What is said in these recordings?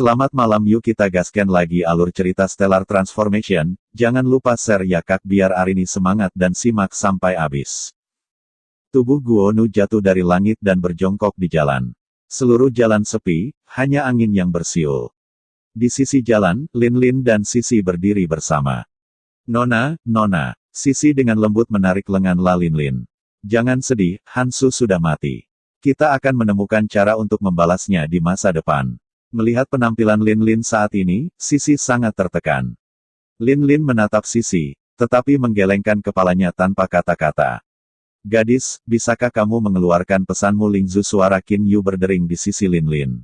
Selamat malam, yuk kita gaskan lagi alur cerita Stellar Transformation. Jangan lupa share ya kak biar Arini semangat dan simak sampai habis. Tubuh Guonu jatuh dari langit dan berjongkok di jalan. Seluruh jalan sepi, hanya angin yang bersiul. Di sisi jalan, Lin dan Sisi berdiri bersama. Nona, Sisi dengan lembut menarik lengan Lin. Jangan sedih, Hansu sudah mati. Kita akan menemukan cara untuk membalasnya di masa depan. Melihat penampilan Lin saat ini, Sisi sangat tertekan. Lin menatap Sisi, tetapi menggelengkan kepalanya tanpa kata-kata. Gadis, bisakah kamu mengeluarkan pesanmu? Lingzu, suara Qin Yu berdering di sisi Lin.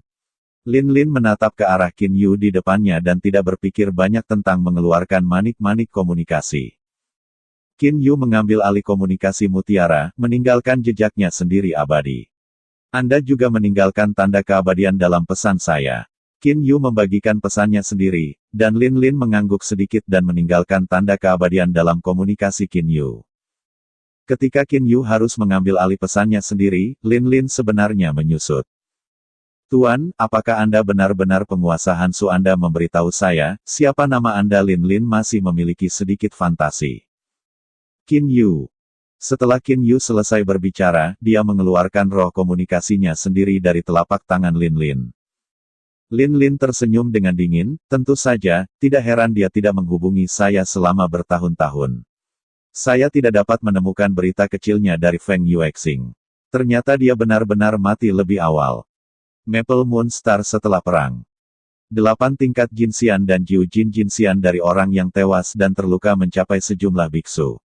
Lin menatap ke arah Qin Yu di depannya dan tidak berpikir banyak tentang mengeluarkan manik-manik komunikasi. Qin Yu mengambil alih komunikasi mutiara, meninggalkan jejaknya sendiri abadi. Anda juga meninggalkan tanda keabadian dalam pesan saya. Qin Yu membagikan pesannya sendiri, dan Lin mengangguk sedikit dan meninggalkan tanda keabadian dalam komunikasi Qin Yu. Ketika Qin Yu harus mengambil alih pesannya sendiri, Lin sebenarnya menyusut. Tuan, apakah Anda benar-benar penguasa Hansu? Anda memberitahu saya, siapa nama Anda? Lin masih memiliki sedikit fantasi. Qin Yu. Setelah Qin Yu selesai berbicara, dia mengeluarkan roh komunikasinya sendiri dari telapak tangan Lin. Lin tersenyum dengan dingin, tentu saja, tidak heran dia tidak menghubungi saya selama bertahun-tahun. Saya tidak dapat menemukan berita kecilnya dari Feng Yuexing. Ternyata dia benar-benar mati lebih awal. Maple Moon Star setelah perang. 8 tingkat Jinxian dan Jiujin Jinxian dari orang yang tewas dan terluka mencapai sejumlah biksu.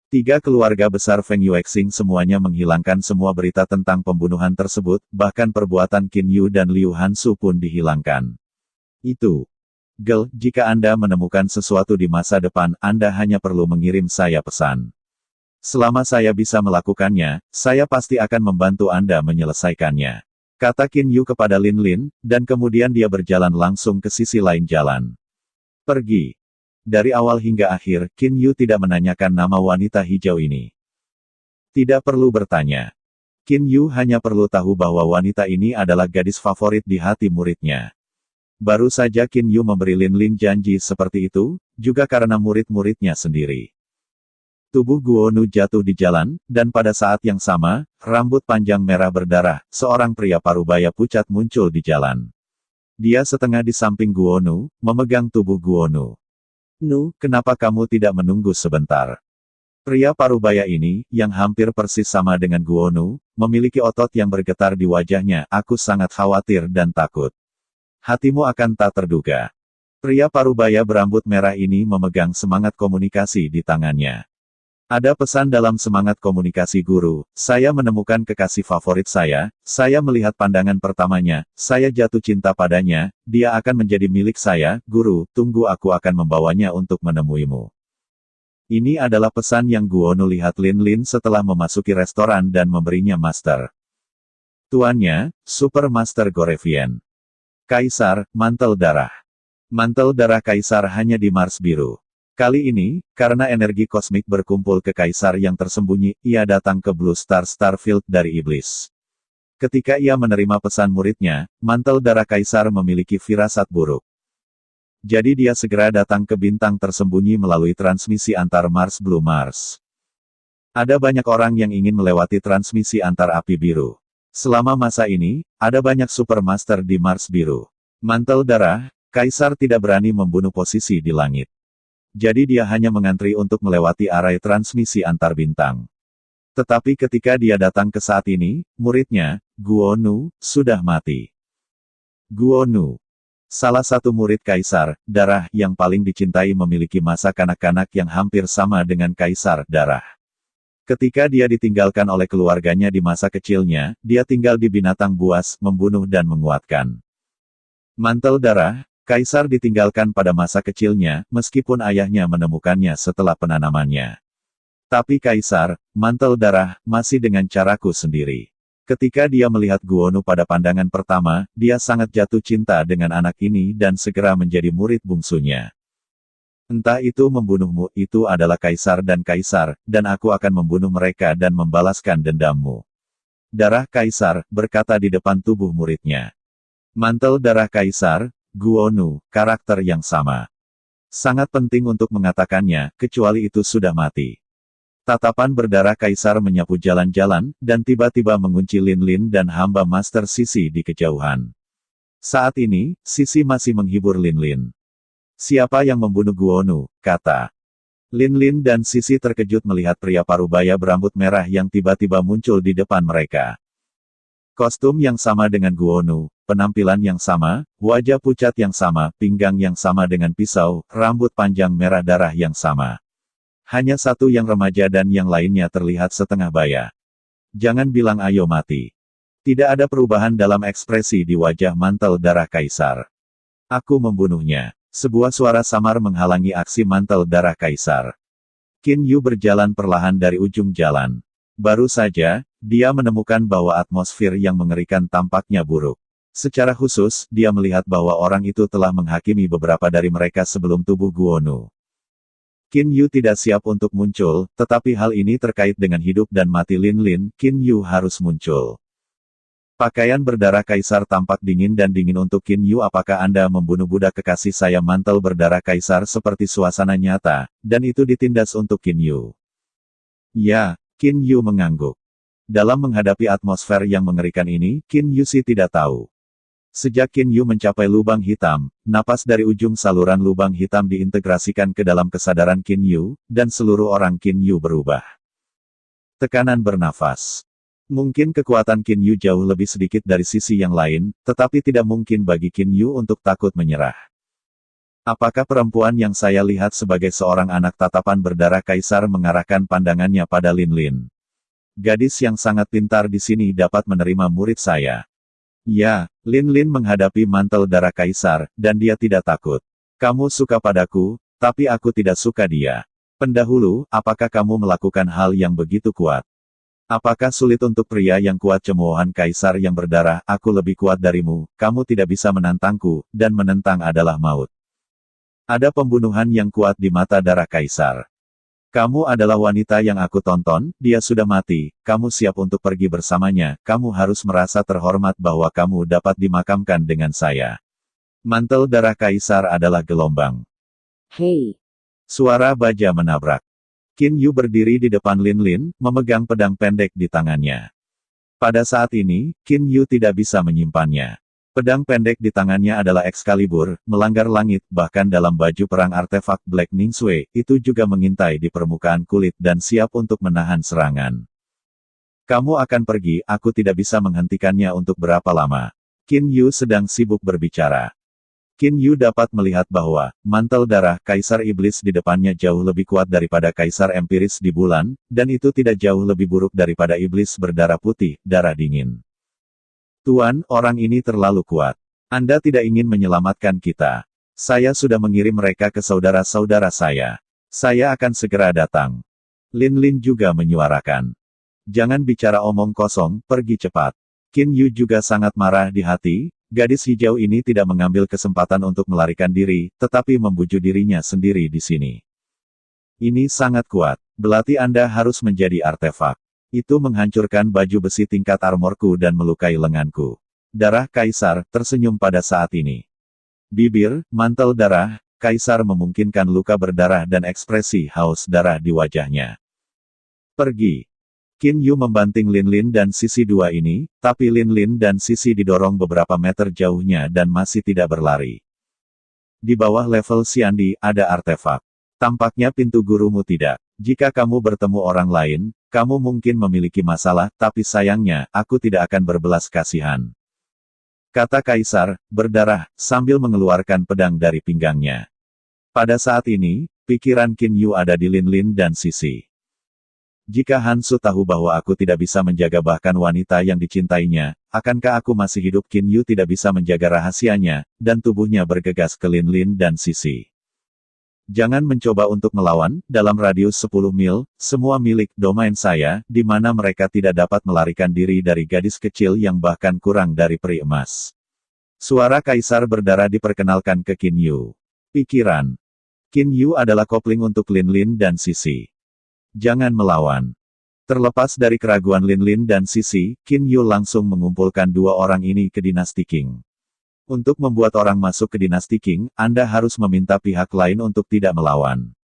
3 keluarga besar Feng Yuexing semuanya menghilangkan semua berita tentang pembunuhan tersebut, bahkan perbuatan Qin Yu dan Liu Hansu pun dihilangkan. Itu. Gel, jika Anda menemukan sesuatu di masa depan, Anda hanya perlu mengirim saya pesan. Selama saya bisa melakukannya, saya pasti akan membantu Anda menyelesaikannya. Kata Qin Yu kepada Lin, dan kemudian dia berjalan langsung ke sisi lain jalan. Pergi. Dari awal hingga akhir, Qin Yu tidak menanyakan nama wanita hijau ini. Tidak perlu bertanya. Qin Yu hanya perlu tahu bahwa wanita ini adalah gadis favorit di hati muridnya. Baru saja Qin Yu memberi Lin janji seperti itu, juga karena murid-muridnya sendiri. Tubuh Guonu jatuh di jalan, dan pada saat yang sama, rambut panjang merah berdarah, seorang pria parubaya pucat muncul di jalan. Dia setengah di samping Guonu, memegang tubuh Guonu. Kenapa kamu tidak menunggu sebentar? Pria parubaya ini, yang hampir persis sama dengan Guonu, memiliki otot yang bergetar di wajahnya. Aku sangat khawatir dan takut. Hatimu akan tak terduga. Pria parubaya berambut merah ini memegang semangat komunikasi di tangannya. Ada pesan dalam semangat komunikasi guru, saya menemukan kekasih favorit saya melihat pandangan pertamanya, saya jatuh cinta padanya, dia akan menjadi milik saya, guru, tunggu aku akan membawanya untuk menemuimu. Ini adalah pesan yang Guonu lihat Lin setelah memasuki restoran dan memberinya master. Tuannya, Super Master Gorevian. Kaisar, mantel darah. Mantel darah Kaisar hanya di Mars Biru. Kali ini, karena energi kosmik berkumpul ke Kaisar yang tersembunyi, ia datang ke Blue Starfield dari Iblis. Ketika ia menerima pesan muridnya, mantel darah Kaisar memiliki firasat buruk. Jadi dia segera datang ke bintang tersembunyi melalui transmisi antar Mars Blue Mars. Ada banyak orang yang ingin melewati transmisi antar api biru. Selama masa ini, ada banyak supermaster di Mars Biru. Mantel darah, Kaisar tidak berani membunuh posisi di langit. Jadi dia hanya mengantri untuk melewati arai transmisi antar bintang. Tetapi ketika dia datang ke saat ini, muridnya, Guonu, sudah mati. Guonu. Salah satu murid Kaisar, darah, yang paling dicintai memiliki masa kanak-kanak yang hampir sama dengan Kaisar, darah. Ketika dia ditinggalkan oleh keluarganya di masa kecilnya, dia tinggal di binatang buas, membunuh dan menguatkan. Mantel darah, Kaisar ditinggalkan pada masa kecilnya, meskipun ayahnya menemukannya setelah penanamannya. Tapi Kaisar, mantel darah, masih dengan caraku sendiri. Ketika dia melihat Guonu pada pandangan pertama, dia sangat jatuh cinta dengan anak ini dan segera menjadi murid bungsunya. Entah itu membunuhmu, itu adalah Kaisar, dan aku akan membunuh mereka dan membalaskan dendammu. Darah Kaisar, berkata di depan tubuh muridnya. Mantel darah Kaisar, Guo Nu, karakter yang sama. Sangat penting untuk mengatakannya, kecuali itu sudah mati. Tatapan berdarah kaisar menyapu jalan-jalan, dan tiba-tiba mengunci Lin Lin dan hamba Master Sisi di kejauhan. Saat ini, Sisi masih menghibur Lin Lin. Siapa yang membunuh Guo Nu? Kata. Lin Lin dan Sisi terkejut melihat pria parubaya berambut merah yang tiba-tiba muncul di depan mereka. Kostum yang sama dengan Guo Nu, penampilan yang sama, wajah pucat yang sama, pinggang yang sama dengan pisau, rambut panjang merah darah yang sama. Hanya satu yang remaja dan yang lainnya terlihat setengah baya. Jangan bilang ayo mati. Tidak ada perubahan dalam ekspresi di wajah mantel darah kaisar. Aku membunuhnya. Sebuah suara samar menghalangi aksi mantel darah kaisar. Qin Yu berjalan perlahan dari ujung jalan. Baru saja, dia menemukan bahwa atmosfer yang mengerikan tampaknya buruk. Secara khusus, dia melihat bahwa orang itu telah menghakimi beberapa dari mereka sebelum tubuh Guo Nu. Qin Yu tidak siap untuk muncul, tetapi hal ini terkait dengan hidup dan mati Lin Lin, Qin Yu harus muncul. Pakaian berdarah kaisar tampak dingin dan dingin untuk Qin Yu. Apakah Anda membunuh budak kekasih saya? Mantel berdarah kaisar seperti suasana nyata, dan itu ditindas untuk Qin Yu. Ya, Qin Yu mengangguk. Dalam menghadapi atmosfer yang mengerikan ini, Qin Yu sih tidak tahu. Sejak Qin Yu mencapai lubang hitam, napas dari ujung saluran lubang hitam diintegrasikan ke dalam kesadaran Qin Yu, dan seluruh orang Qin Yu berubah. Tekanan bernafas. Mungkin kekuatan Qin Yu jauh lebih sedikit dari sisi yang lain, tetapi tidak mungkin bagi Qin Yu untuk takut menyerah. Apakah perempuan yang saya lihat sebagai seorang anak? Tatapan berdarah kaisar mengarahkan pandangannya pada Lin Lin. Gadis yang sangat pintar di sini dapat menerima murid saya. Ya, Lin Lin menghadapi mantel darah kaisar, dan dia tidak takut. Kamu suka padaku, tapi aku tidak suka dia. Pendahulu, apakah kamu melakukan hal yang begitu kuat? Apakah sulit untuk pria yang kuat? Cemoohan kaisar yang berdarah, aku lebih kuat darimu, kamu tidak bisa menantangku, dan menentang adalah maut. Ada pembunuhan yang kuat di mata darah kaisar. Kamu adalah wanita yang aku tonton, dia sudah mati, kamu siap untuk pergi bersamanya, kamu harus merasa terhormat bahwa kamu dapat dimakamkan dengan saya. Mantel darah kaisar adalah gelombang. Hei! Suara baja menabrak. Qin Yu berdiri di depan Lin Lin, memegang pedang pendek di tangannya. Pada saat ini, Qin Yu tidak bisa menyimpannya. Pedang pendek di tangannya adalah Excalibur, melanggar langit, bahkan dalam baju perang artefak Black Ningsue, itu juga mengintai di permukaan kulit dan siap untuk menahan serangan. Kamu akan pergi, aku tidak bisa menghentikannya untuk berapa lama. Qin Yu sedang sibuk berbicara. Qin Yu dapat melihat bahwa, mantel darah Kaisar Iblis di depannya jauh lebih kuat daripada Kaisar Empiris di bulan, dan itu tidak jauh lebih buruk daripada Iblis berdarah putih, darah dingin. Tuan, orang ini terlalu kuat. Anda tidak ingin menyelamatkan kita. Saya sudah mengirim mereka ke saudara-saudara saya. Saya akan segera datang. Lin Lin juga menyuarakan. Jangan bicara omong kosong, pergi cepat. Qin Yu juga sangat marah di hati, gadis hijau ini tidak mengambil kesempatan untuk melarikan diri, tetapi membujuk dirinya sendiri di sini. Ini sangat kuat. Belati Anda harus menjadi artefak. Itu menghancurkan baju besi tingkat armorku dan melukai lenganku. Darah Kaisar tersenyum pada saat ini. Bibir, mantel darah, Kaisar memungkinkan luka berdarah dan ekspresi haus darah di wajahnya. Pergi. Qin Yu membanting Lin Lin dan Sisi dua ini, tapi Lin Lin dan Sisi didorong beberapa meter jauhnya dan masih tidak berlari. Di bawah level Xiandi, ada artefak. Tampaknya pintu gurumu tidak. Jika kamu bertemu orang lain, kamu mungkin memiliki masalah, tapi sayangnya, aku tidak akan berbelas kasihan. Kata Kaisar, berdarah, sambil mengeluarkan pedang dari pinggangnya. Pada saat ini, pikiran Qin Yu ada di Lin Lin dan Sisi. Jika Hansu tahu bahwa aku tidak bisa menjaga bahkan wanita yang dicintainya, akankah aku masih hidup? Qin Yu tidak bisa menjaga rahasianya, dan tubuhnya bergegas ke Lin Lin dan Sisi. Jangan mencoba untuk melawan, dalam radius 10 mil, semua milik domain saya, di mana mereka tidak dapat melarikan diri dari gadis kecil yang bahkan kurang dari peri emas. Suara Kaisar berdarah diperkenalkan ke Qin Yu. Pikiran. Qin Yu adalah kopling untuk Lin Lin dan Sisi. Jangan melawan. Terlepas dari keraguan Lin Lin dan Sisi, Qin Yu langsung mengumpulkan dua orang ini ke dinasti Qing. Untuk membuat orang masuk ke dinasti Qing, Anda harus meminta pihak lain untuk tidak melawan.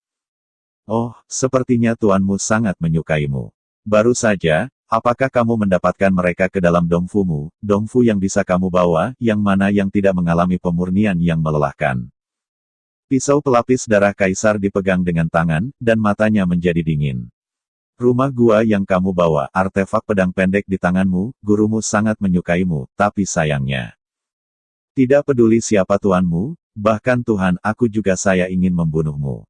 Oh, sepertinya tuanmu sangat menyukaimu. Baru saja, apakah kamu mendapatkan mereka ke dalam dongfumu, dongfu yang bisa kamu bawa, yang mana yang tidak mengalami pemurnian yang melelahkan? Pisau pelapis darah kaisar dipegang dengan tangan, dan matanya menjadi dingin. Rumah gua yang kamu bawa, artefak pedang pendek di tanganmu, gurumu sangat menyukaimu, tapi sayangnya. Tidak peduli siapa tuanmu, bahkan Tuhan, aku juga saya ingin membunuhmu.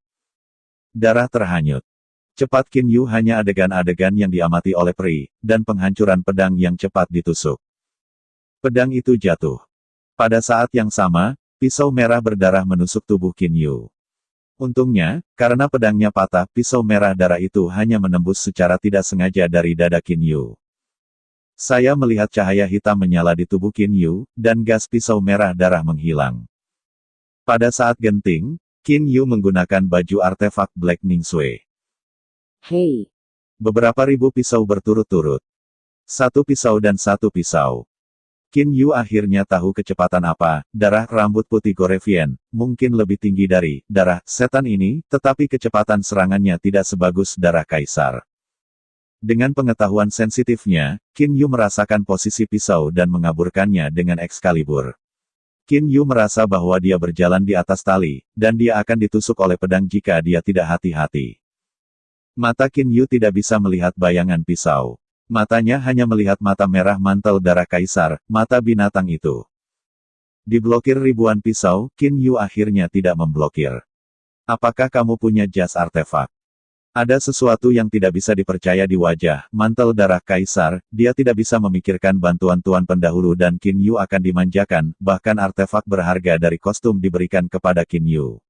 Darah terhanyut. Cepat Qin Yu hanya adegan-adegan yang diamati oleh peri, dan penghancuran pedang yang cepat ditusuk. Pedang itu jatuh. Pada saat yang sama, pisau merah berdarah menusuk tubuh Qin Yu. Untungnya, karena pedangnya patah, pisau merah darah itu hanya menembus secara tidak sengaja dari dada Qin Yu. Saya melihat cahaya hitam menyala di tubuh Qin Yu, dan gas pisau merah darah menghilang. Pada saat genting, Qin Yu menggunakan baju artefak Black Ningsui. Hei! Beberapa ribu pisau berturut-turut. Satu pisau dan satu pisau. Qin Yu akhirnya tahu kecepatan apa, darah rambut putih Gorevian, mungkin lebih tinggi dari darah setan ini, tetapi kecepatan serangannya tidak sebagus darah kaisar. Dengan pengetahuan sensitifnya, Qin Yu merasakan posisi pisau dan mengaburkannya dengan Excalibur. Qin Yu merasa bahwa dia berjalan di atas tali, dan dia akan ditusuk oleh pedang jika dia tidak hati-hati. Mata Qin Yu tidak bisa melihat bayangan pisau. Matanya hanya melihat mata merah mantel darah kaisar, mata binatang itu. Diblokir ribuan pisau, Qin Yu akhirnya tidak memblokir. Apakah kamu punya jas artefak? Ada sesuatu yang tidak bisa dipercaya di wajah mantel darah kaisar, dia tidak bisa memikirkan bantuan tuan pendahulu dan Qin Yu akan dimanjakan, bahkan artefak berharga dari kostum diberikan kepada Qin Yu.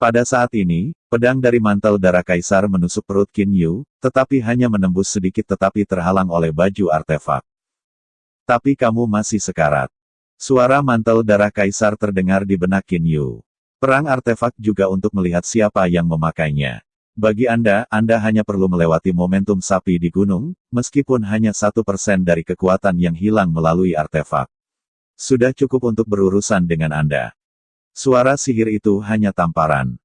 Pada saat ini, pedang dari mantel darah kaisar menusuk perut Qin Yu, tetapi hanya menembus sedikit tetapi terhalang oleh baju artefak. Tapi kamu masih sekarat. Suara mantel darah kaisar terdengar di benak Qin Yu. Perang artefak juga untuk melihat siapa yang memakainya. Bagi Anda hanya perlu melewati momentum sapi di gunung, meskipun hanya 1% dari kekuatan yang hilang melalui artefak. Sudah cukup untuk berurusan dengan Anda. Suara sihir itu hanya tamparan.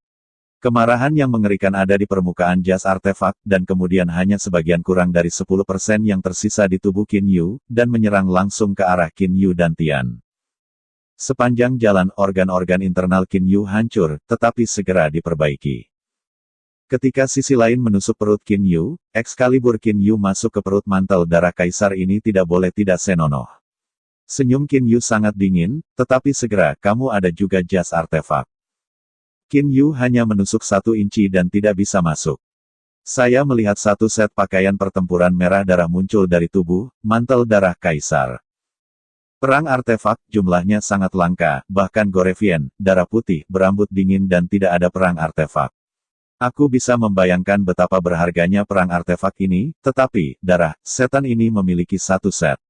Kemarahan yang mengerikan ada di permukaan jas artefak, dan kemudian hanya sebagian kurang dari 10% yang tersisa di tubuh Qin Yu, dan menyerang langsung ke arah Qin Yu dan Tian. Sepanjang jalan organ-organ internal Qin Yu hancur, tetapi segera diperbaiki. Ketika sisi lain menusuk perut Qin Yu, Excalibur Qin Yu masuk ke perut mantel darah kaisar ini tidak boleh tidak senonoh. Senyum Qin Yu sangat dingin, tetapi segera, kamu ada juga jas artefak. Qin Yu hanya menusuk 1 inci dan tidak bisa masuk. Saya melihat satu set pakaian pertempuran merah darah muncul dari tubuh mantel darah kaisar. Perang artefak, jumlahnya sangat langka, bahkan Gorevian, darah putih, berambut dingin dan tidak ada perang artefak. Aku bisa membayangkan betapa berharganya perang artefak ini, tetapi, darah setan ini memiliki 1 set.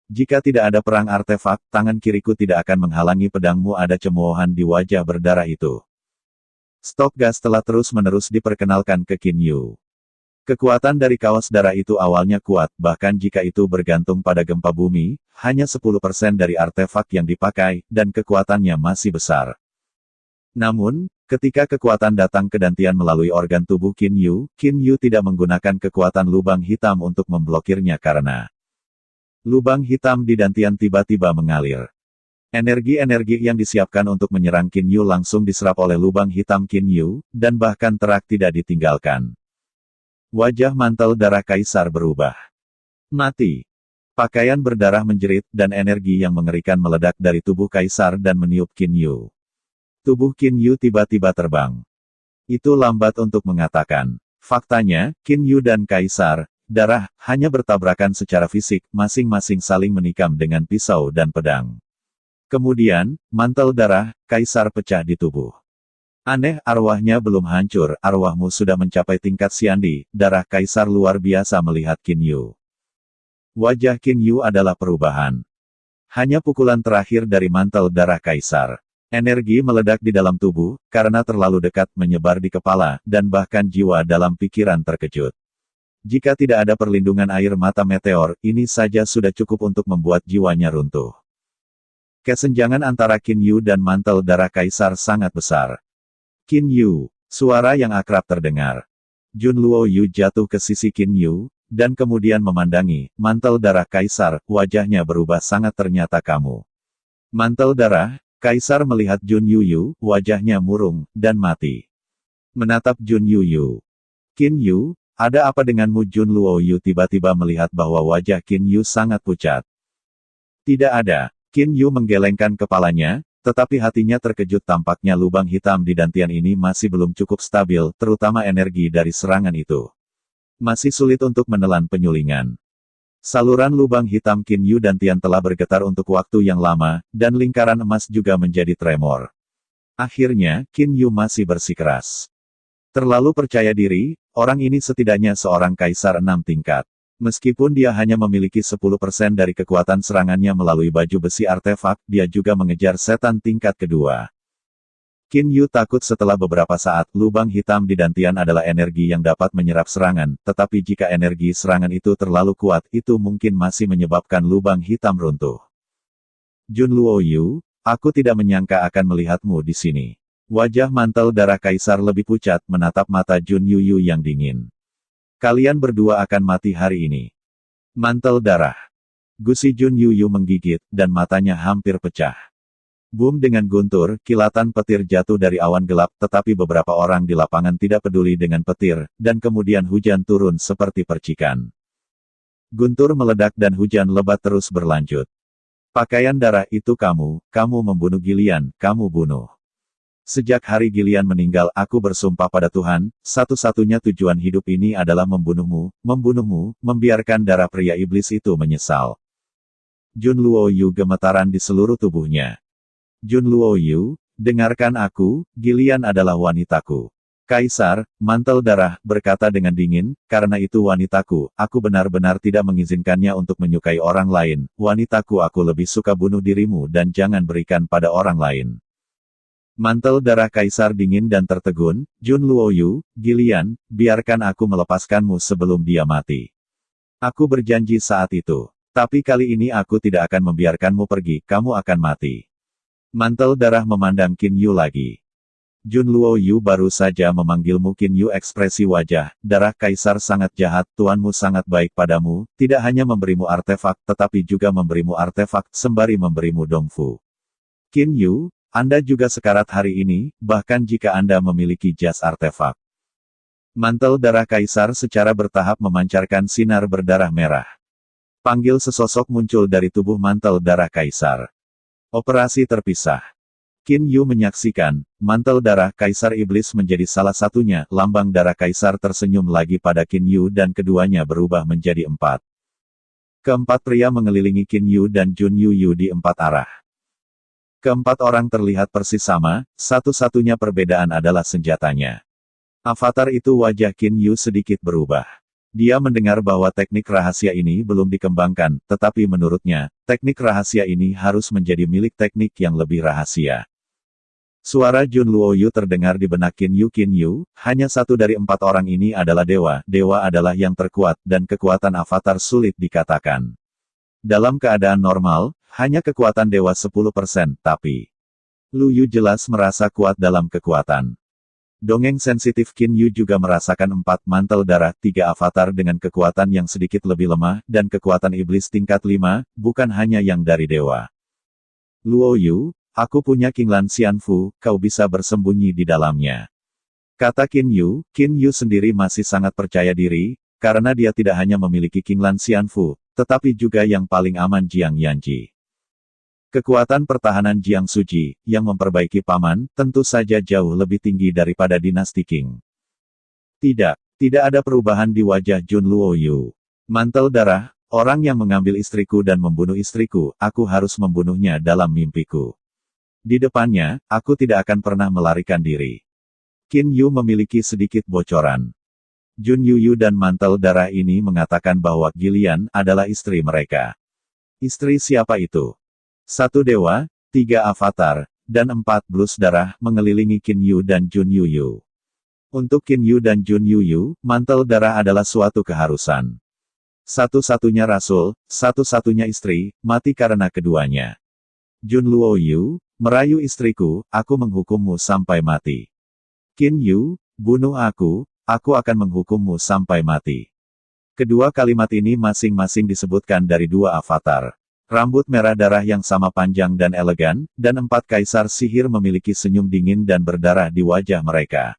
Jika tidak ada perang artefak, tangan kiriku tidak akan menghalangi pedangmu. Ada cemoohan di wajah berdarah itu. Stok gas telah terus-menerus diperkenalkan ke Qin Yu. Kekuatan dari kaos darah itu awalnya kuat, bahkan jika itu bergantung pada gempa bumi, hanya 10% dari artefak yang dipakai, dan kekuatannya masih besar. Namun, ketika kekuatan datang ke dantian melalui organ tubuh Qin Yu tidak menggunakan kekuatan lubang hitam untuk memblokirnya karena lubang hitam di dantian tiba-tiba mengalir. Energi-energi yang disiapkan untuk menyerang Qin Yu langsung diserap oleh lubang hitam Qin Yu, dan bahkan terak tidak ditinggalkan. Wajah mantel darah kaisar berubah. Mati. Pakaian berdarah menjerit, dan energi yang mengerikan meledak dari tubuh kaisar dan meniup Qin Yu. Tubuh Qin Yu tiba-tiba terbang. Itu lambat untuk mengatakan. Faktanya, Qin Yu dan kaisar, darah, hanya bertabrakan secara fisik, masing-masing saling menikam dengan pisau dan pedang. Kemudian, mantel darah, kaisar pecah di tubuh. Aneh, arwahnya belum hancur, arwahmu sudah mencapai tingkat Xiandi, darah kaisar luar biasa melihat Qin Yu. Wajah Qin Yu adalah perubahan. Hanya pukulan terakhir dari mantel darah kaisar. Energi meledak di dalam tubuh, karena terlalu dekat menyebar di kepala, dan bahkan jiwa dalam pikiran terkejut. Jika tidak ada perlindungan air mata meteor, ini saja sudah cukup untuk membuat jiwanya runtuh. Kesenjangan antara Qin Yu dan mantel darah kaisar sangat besar. Qin Yu, suara yang akrab terdengar. Jun Luo Yu jatuh ke sisi Qin Yu, dan kemudian memandangi mantel darah kaisar, wajahnya berubah sangat. Ternyata kamu. Mantel darah, kaisar melihat Jun Yu, wajahnya murung, dan mati. Menatap Jun Yu. Qin Yu, ada apa denganmu? Jun Luo Yu tiba-tiba melihat bahwa wajah Qin Yu sangat pucat. Tidak ada. Qin Yu menggelengkan kepalanya, tetapi hatinya terkejut. Tampaknya lubang hitam di dantian ini masih belum cukup stabil, terutama energi dari serangan itu. Masih sulit untuk menelan penyulingan. Saluran lubang hitam Qin Yu dantian telah bergetar untuk waktu yang lama, dan lingkaran emas juga menjadi tremor. Akhirnya, Qin Yu masih bersikeras. Terlalu percaya diri, orang ini setidaknya seorang kaisar 6 tingkat. Meskipun dia hanya memiliki 10% dari kekuatan serangannya melalui baju besi artefak, dia juga mengejar setan tingkat kedua. Qin Yu takut setelah beberapa saat, lubang hitam di dantian adalah energi yang dapat menyerap serangan, tetapi jika energi serangan itu terlalu kuat, itu mungkin masih menyebabkan lubang hitam runtuh. Jun Luo Yu, aku tidak menyangka akan melihatmu di sini. Wajah mantel darah kaisar lebih pucat menatap mata Jun Yu yang dingin. Kalian berdua akan mati hari ini. Mantel darah. Gusi Jun Yu menggigit, dan matanya hampir pecah. Boom dengan guntur, kilatan petir jatuh dari awan gelap, tetapi beberapa orang di lapangan tidak peduli dengan petir, dan kemudian hujan turun seperti percikan. Guntur meledak dan hujan lebat terus berlanjut. Pakaian darah itu kamu membunuh Gillian, kamu bunuh. Sejak hari Gillian meninggal, aku bersumpah pada Tuhan, satu-satunya tujuan hidup ini adalah membunuhmu, membiarkan darah pria iblis itu menyesal. Jun Luo Yu gemetaran di seluruh tubuhnya. Jun Luo Yu, dengarkan aku, Gillian adalah wanitaku. Kaisar, mantel darah, berkata dengan dingin, karena itu wanitaku, aku benar-benar tidak mengizinkannya untuk menyukai orang lain, wanitaku aku lebih suka bunuh dirimu dan jangan berikan pada orang lain. Mantel darah kaisar dingin dan tertegun, Jun Luo Yu, Gillian, biarkan aku melepaskanmu sebelum dia mati. Aku berjanji saat itu. Tapi kali ini aku tidak akan membiarkanmu pergi, kamu akan mati. Mantel darah memandang Qin Yu lagi. Jun Luo Yu baru saja memanggilmu Qin Yu. Ekspresi wajah, darah kaisar sangat jahat, tuanmu sangat baik padamu, tidak hanya memberimu artefak, tetapi juga memberimu artefak, sembari memberimu dongfu. Qin Yu, Anda juga sekarat hari ini, bahkan jika Anda memiliki jas artefak. Mantel darah kaisar secara bertahap memancarkan sinar berdarah merah. Panggil sesosok muncul dari tubuh mantel darah kaisar. Operasi terpisah. Qin Yu menyaksikan, mantel darah kaisar iblis menjadi salah satunya, lambang darah kaisar tersenyum lagi pada Qin Yu dan keduanya berubah menjadi 4. Keempat pria mengelilingi Qin Yu dan Jun Yu di 4 arah. Keempat orang terlihat persis sama, satu-satunya perbedaan adalah senjatanya. Avatar itu wajah Qin Yu sedikit berubah. Dia mendengar bahwa teknik rahasia ini belum dikembangkan, tetapi menurutnya, teknik rahasia ini harus menjadi milik teknik yang lebih rahasia. Suara Jun Luo Yu terdengar di benak Qin Yu, hanya satu dari 4 orang ini adalah dewa adalah yang terkuat, dan kekuatan avatar sulit dikatakan. Dalam keadaan normal, hanya kekuatan dewa 10%, tapi Lu Yu jelas merasa kuat dalam kekuatan. Dongeng sensitif Qin Yu juga merasakan 4 mantel darah, 3 avatar dengan kekuatan yang sedikit lebih lemah, dan kekuatan iblis tingkat 5, bukan hanya yang dari dewa. Luo Yu, aku punya Qinglan Xianfu, kau bisa bersembunyi di dalamnya. Kata Qin Yu sendiri masih sangat percaya diri, karena dia tidak hanya memiliki Qinglan Xianfu, tetapi juga yang paling aman Jiang Yanji. Kekuatan pertahanan Jiang Suji, yang memperbaiki paman, tentu saja jauh lebih tinggi daripada dinasti Qing. Tidak ada perubahan di wajah Jun Luo Yu. Mantel darah, orang yang mengambil istriku dan membunuh istriku, aku harus membunuhnya dalam mimpiku. Di depannya, aku tidak akan pernah melarikan diri. Qin Yu memiliki sedikit bocoran. Jun Yu dan mantel darah ini mengatakan bahwa Gillian adalah istri mereka. Istri siapa itu? 1 dewa, 3 avatar, dan 4 blus darah mengelilingi Qin Yu dan Jun Yu. Untuk Qin Yu dan Jun Yu, mantel darah adalah suatu keharusan. Satu-satunya rasul, satu-satunya istri, mati karena keduanya. Junluo Yu, merayu istriku, aku menghukummu sampai mati. Qin Yu, bunuh aku akan menghukummu sampai mati. Kedua kalimat ini masing-masing disebutkan dari dua avatar. Rambut merah darah yang sama panjang dan elegan, dan 4 kaisar sihir memiliki senyum dingin dan berdarah di wajah mereka.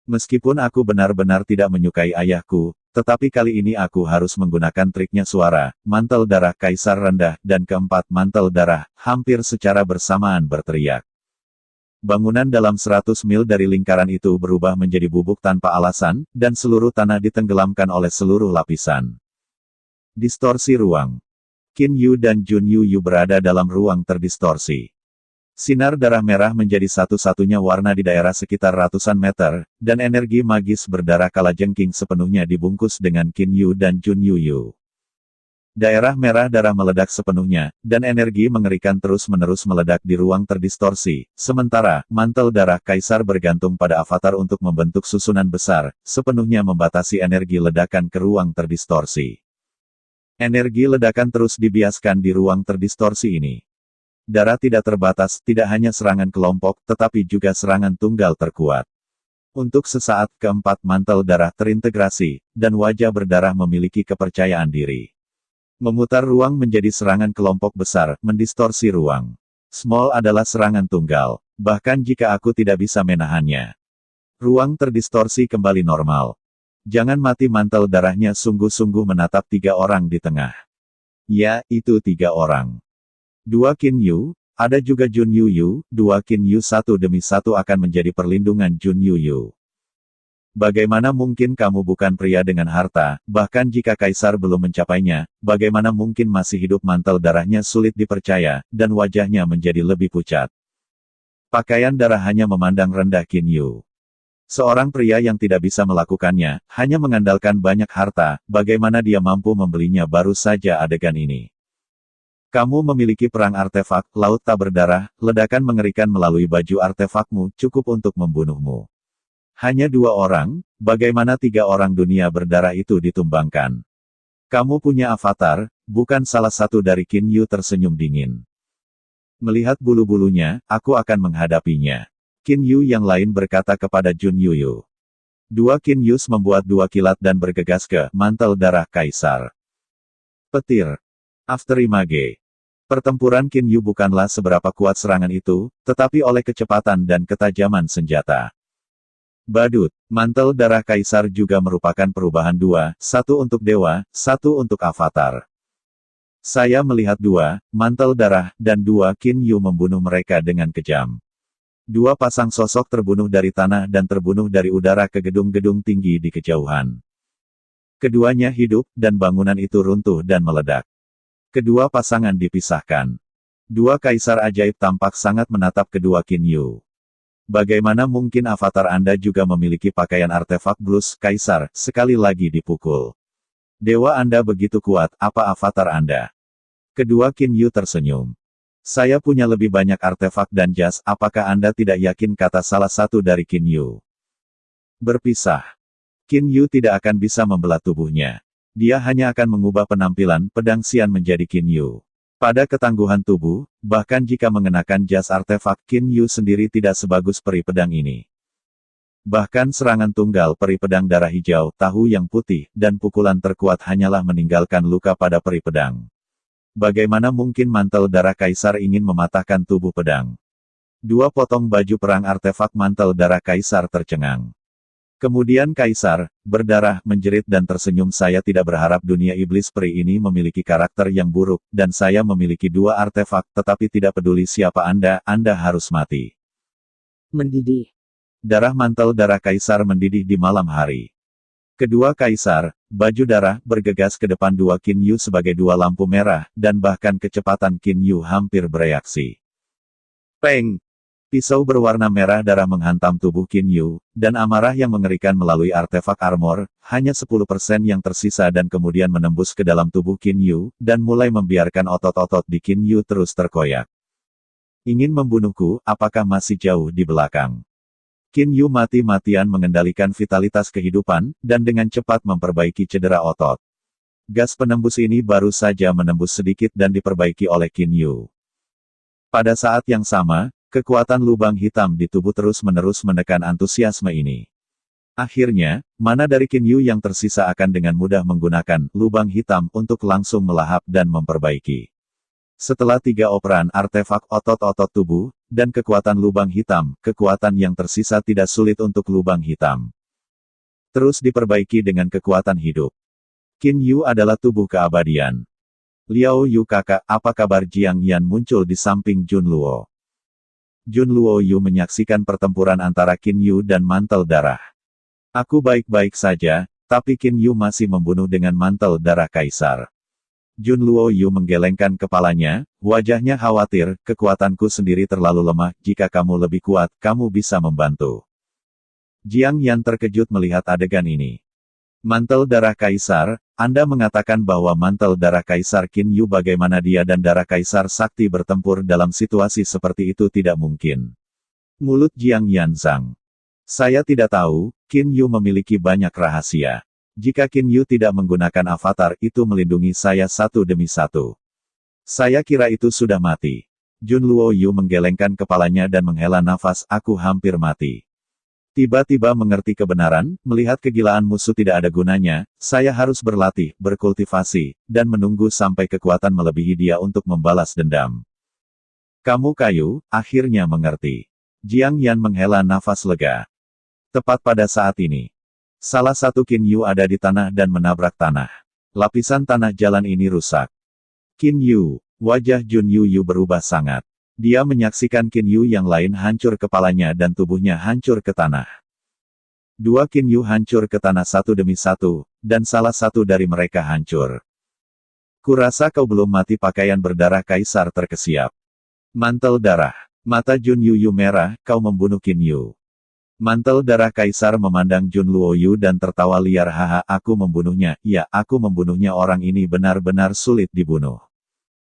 Meskipun aku benar-benar tidak menyukai ayahku, tetapi kali ini aku harus menggunakan triknya suara, mantel darah kaisar rendah, dan keempat mantel darah, hampir secara bersamaan berteriak. Bangunan dalam 100 mil dari lingkaran itu berubah menjadi bubuk tanpa alasan, dan seluruh tanah ditenggelamkan oleh seluruh lapisan. Distorsi ruang. Qin Yu dan Jun Yu berada dalam ruang terdistorsi. Sinar darah merah menjadi satu-satunya warna di daerah sekitar ratusan meter, dan energi magis berdarah kalajengking sepenuhnya dibungkus dengan Qin Yu dan Jun Yu. Daerah merah darah meledak sepenuhnya, dan energi mengerikan terus-menerus meledak di ruang terdistorsi, sementara, mantel darah kaisar bergantung pada avatar untuk membentuk susunan besar, sepenuhnya membatasi energi ledakan ke ruang terdistorsi. Energi ledakan terus dibiaskan di ruang terdistorsi ini. Darah tidak terbatas, tidak hanya serangan kelompok, tetapi juga serangan tunggal terkuat. Untuk sesaat, keempat mantel darah terintegrasi, dan wajah berdarah memiliki kepercayaan diri. Memutar ruang menjadi serangan kelompok besar, mendistorsi ruang. Small adalah serangan tunggal, bahkan jika aku tidak bisa menahannya. Ruang terdistorsi kembali normal. Jangan mati mantel darahnya sungguh-sungguh menatap 3 orang di tengah. Ya, itu 3 orang. 2 Qin Yu, ada juga Jun Yu, 2 Qin Yu satu demi satu akan menjadi perlindungan Jun Yu. Bagaimana mungkin kamu bukan pria dengan harta, bahkan jika kaisar belum mencapainya, bagaimana mungkin masih hidup mantel darahnya sulit dipercaya, dan wajahnya menjadi lebih pucat. Pakaian darah hanya memandang rendah Qin Yu. Seorang pria yang tidak bisa melakukannya, hanya mengandalkan banyak harta, bagaimana dia mampu membelinya baru saja adegan ini. Kamu memiliki perang artefak, laut tak berdarah, ledakan mengerikan melalui baju artefakmu, cukup untuk membunuhmu. Hanya 2 orang, bagaimana 3 orang dunia berdarah itu ditumbangkan? Kamu punya avatar, bukan salah satu dari Qin Yu tersenyum dingin. Melihat bulu-bulunya, aku akan menghadapinya. Qin Yu yang lain berkata kepada Jun Yu. 2 Qin Yus membuat 2 kilat dan bergegas ke mantel darah kaisar. Petir. Afterimage. Pertempuran Qin Yu bukanlah seberapa kuat serangan itu, tetapi oleh kecepatan dan ketajaman senjata. Badut, mantel darah kaisar juga merupakan perubahan 2, 1 untuk dewa, 1 untuk avatar. Saya melihat 2, mantel darah, dan 2 Qin Yu membunuh mereka dengan kejam. 2 pasang sosok terbunuh dari tanah dan terbunuh dari udara ke gedung-gedung tinggi di kejauhan. Keduanya hidup, dan bangunan itu runtuh dan meledak. Kedua pasangan dipisahkan. 2 kaisar ajaib tampak sangat menatap kedua Qin Yu. Bagaimana mungkin avatar Anda juga memiliki pakaian artefak blues kaisar, sekali lagi dipukul. Dewa Anda begitu kuat, apa avatar Anda? Kedua Qin Yu tersenyum. Saya punya lebih banyak artefak dan jas, apakah Anda tidak yakin, kata salah satu dari Qin Yu. Berpisah. Qin Yu tidak akan bisa membelah tubuhnya. Dia hanya akan mengubah penampilan pedang Xian menjadi Qin Yu. Pada ketangguhan tubuh, bahkan jika mengenakan jas artefak, Qin Yu sendiri tidak sebagus peri pedang ini. Bahkan serangan tunggal peri pedang darah hijau, tahu yang putih, dan pukulan terkuat hanyalah meninggalkan luka pada peri pedang. Bagaimana mungkin mantel darah kaisar ingin mematahkan tubuh pedang? 2 potong baju perang artefak mantel darah kaisar tercengang. Kemudian kaisar, berdarah, menjerit dan tersenyum. Saya tidak berharap dunia iblis peri ini memiliki karakter yang buruk, dan saya memiliki 2 artefak, tetapi tidak peduli siapa Anda harus mati. Mendidih. Darah mantel darah kaisar mendidih di malam hari. Kedua kaisar, baju darah, bergegas ke depan 2 Qin Yu sebagai 2 lampu merah, dan bahkan kecepatan Qin Yu hampir bereaksi. Peng! Pisau berwarna merah darah menghantam tubuh Qin Yu, dan amarah yang mengerikan melalui artefak armor, hanya 10% yang tersisa dan kemudian menembus ke dalam tubuh Qin Yu, dan mulai membiarkan otot-otot di Qin Yu terus terkoyak. Ingin membunuhku, apakah masih jauh di belakang? Qin Yu mati-matian mengendalikan vitalitas kehidupan, dan dengan cepat memperbaiki cedera otot. Gas penembus ini baru saja menembus sedikit dan diperbaiki oleh Qin Yu. Pada saat yang sama, kekuatan lubang hitam di tubuh terus-menerus menekan antusiasme ini. Akhirnya, mana dari Qin Yu yang tersisa akan dengan mudah menggunakan lubang hitam untuk langsung melahap dan memperbaiki. Setelah 3 operan artefak otot-otot tubuh, dan kekuatan lubang hitam, kekuatan yang tersisa tidak sulit untuk lubang hitam terus diperbaiki dengan kekuatan hidup. Qin Yu adalah tubuh keabadian. Liao Yu kakak, apa kabar? Jiang Yan muncul di samping Jun Luo. Jun Luo Yu menyaksikan pertempuran antara Qin Yu dan mantel darah. Aku baik-baik saja, tapi Qin Yu masih membunuh dengan mantel darah kaisar. Jun Luo Yu menggelengkan kepalanya, wajahnya khawatir, kekuatanku sendiri terlalu lemah, jika kamu lebih kuat, kamu bisa membantu. Jiang Yan terkejut melihat adegan ini. Mantel darah kaisar, Anda mengatakan bahwa mantel darah kaisar Qin Yu bagaimana dia dan darah kaisar sakti bertempur dalam situasi seperti itu tidak mungkin. Mulut Jiang Yan zang. Saya tidak tahu, Qin Yu memiliki banyak rahasia. Jika Qin Yu tidak menggunakan avatar itu melindungi saya satu demi satu. Saya kira itu sudah mati. Jun Luo Yu menggelengkan kepalanya dan menghela nafas, aku hampir mati. Tiba-tiba mengerti kebenaran, melihat kegilaan musuh tidak ada gunanya, saya harus berlatih, berkultivasi, dan menunggu sampai kekuatan melebihi dia untuk membalas dendam. Kamu kayu, akhirnya mengerti. Jiang Yan menghela nafas lega. Tepat pada saat ini, salah satu Qin Yu ada di tanah dan menabrak tanah. Lapisan tanah jalan ini rusak. Qin Yu, wajah Jun Yu berubah sangat. Dia menyaksikan Qin Yu yang lain hancur kepalanya dan tubuhnya hancur ke tanah. 2 Qin Yu hancur ke tanah satu demi satu, dan salah satu dari mereka hancur. Kurasa kau belum mati. Pakaian berdarah kaisar terkesiap. Mantel darah. Mata Jun Yu merah, kau membunuh Qin Yu. Mantel darah kaisar memandang Jun Luo Yu dan tertawa liar, haha, aku membunuhnya, ya, aku membunuhnya. Orang ini benar-benar sulit dibunuh.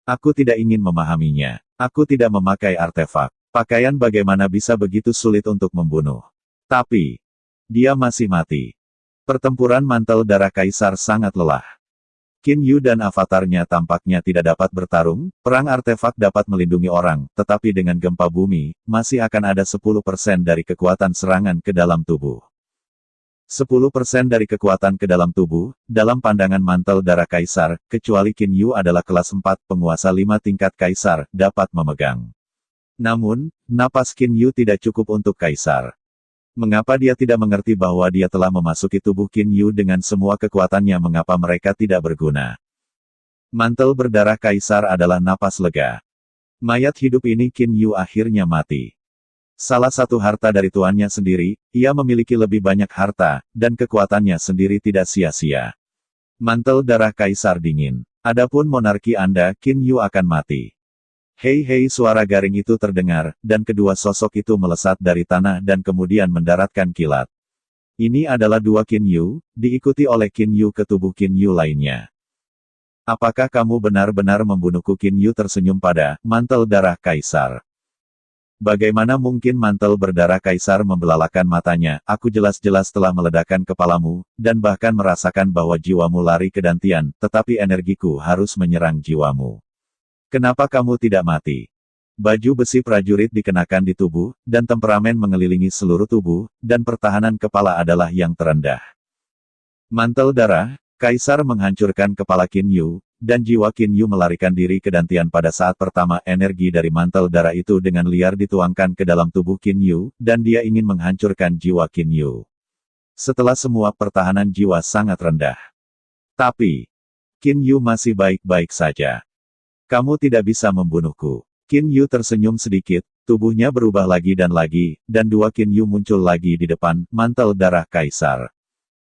Aku tidak ingin memahaminya. Aku tidak memakai artefak. Pakaian bagaimana bisa begitu sulit untuk membunuh? Tapi, dia masih mati. Pertempuran mantel darah kaisar sangat lelah. Qin Yu dan avatarnya tampaknya tidak dapat bertarung, perang artefak dapat melindungi orang, tetapi dengan gempa bumi, masih akan ada 10% dari kekuatan serangan ke dalam tubuh. 10% dari kekuatan ke dalam tubuh, dalam pandangan mantel darah kaisar, kecuali Qin Yu adalah kelas 4 penguasa 5 tingkat kaisar, dapat memegang. Namun, napas Qin Yu tidak cukup untuk kaisar. Mengapa dia tidak mengerti bahwa dia telah memasuki tubuh Qin Yu dengan semua kekuatannya? Mengapa mereka tidak berguna? Mantel berdarah kaisar adalah napas lega. Mayat hidup ini Qin Yu akhirnya mati. Salah satu harta dari tuannya sendiri, ia memiliki lebih banyak harta, dan kekuatannya sendiri tidak sia-sia. Mantel darah kaisar dingin. Adapun monarki Anda, Qin Yu akan mati. Hei hei, suara garing itu terdengar, dan kedua sosok itu melesat dari tanah dan kemudian mendaratkan kilat. Ini adalah 2 Qin Yu, diikuti oleh Qin Yu ke tubuh Qin Yu lainnya. Apakah kamu benar-benar membunuhku? Qin Yu tersenyum pada mantel darah kaisar. Bagaimana mungkin? Mantel berdarah kaisar membelalakan matanya, aku jelas-jelas telah meledakkan kepalamu, dan bahkan merasakan bahwa jiwamu lari ke dantian, tetapi energiku harus menyerang jiwamu. Kenapa kamu tidak mati? Baju besi prajurit dikenakan di tubuh, dan temperamen mengelilingi seluruh tubuh, dan pertahanan kepala adalah yang terendah. Mantel darah, kaisar menghancurkan kepala Qin Yu, dan jiwa Qin Yu melarikan diri ke dantian pada saat pertama. Energi dari mantel darah itu dengan liar dituangkan ke dalam tubuh Qin Yu, dan dia ingin menghancurkan jiwa Qin Yu. Setelah semua pertahanan jiwa sangat rendah. Tapi, Qin Yu masih baik-baik saja. Kamu tidak bisa membunuhku. Qin Yu tersenyum sedikit, tubuhnya berubah lagi, dan 2 Qin Yu muncul lagi di depan mantel darah kaisar.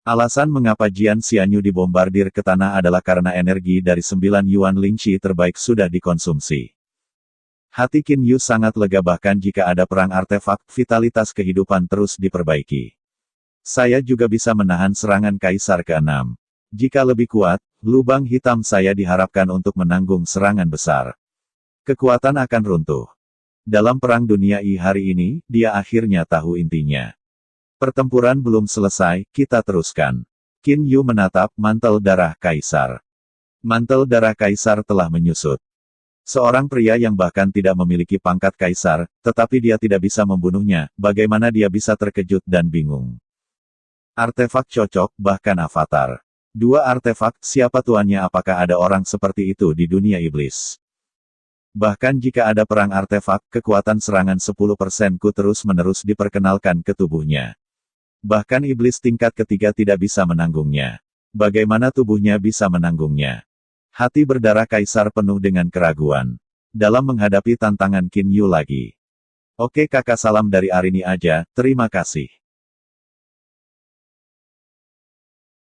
Alasan mengapa Jian Xianyu dibombardir ke tanah adalah karena energi dari 9 Yuan Lingxi terbaik sudah dikonsumsi. Hati Qin Yu sangat lega, bahkan jika ada perang artefak, vitalitas kehidupan terus diperbaiki. Saya juga bisa menahan serangan kaisar ke-6. Jika lebih kuat, lubang hitam saya diharapkan untuk menanggung serangan besar. Kekuatan akan runtuh. Dalam perang dunia I hari ini, dia akhirnya tahu intinya. Pertempuran belum selesai, kita teruskan. Qin Yu menatap mantel darah kaisar. Mantel darah kaisar telah menyusut. Seorang pria yang bahkan tidak memiliki pangkat kaisar, tetapi dia tidak bisa membunuhnya, bagaimana dia bisa terkejut dan bingung? Artefak cocok, bahkan avatar. 2 artefak, siapa tuannya? Apakah ada orang seperti itu di dunia iblis? Bahkan jika ada perang artefak, kekuatan serangan 10% ku terus-menerus diperkenalkan ke tubuhnya. Bahkan iblis tingkat ketiga tidak bisa menanggungnya. Bagaimana tubuhnya bisa menanggungnya? Hati berdarah kaisar penuh dengan keraguan. Dalam menghadapi tantangan Qin Yu lagi. Oke kakak, salam dari Arini aja, terima kasih.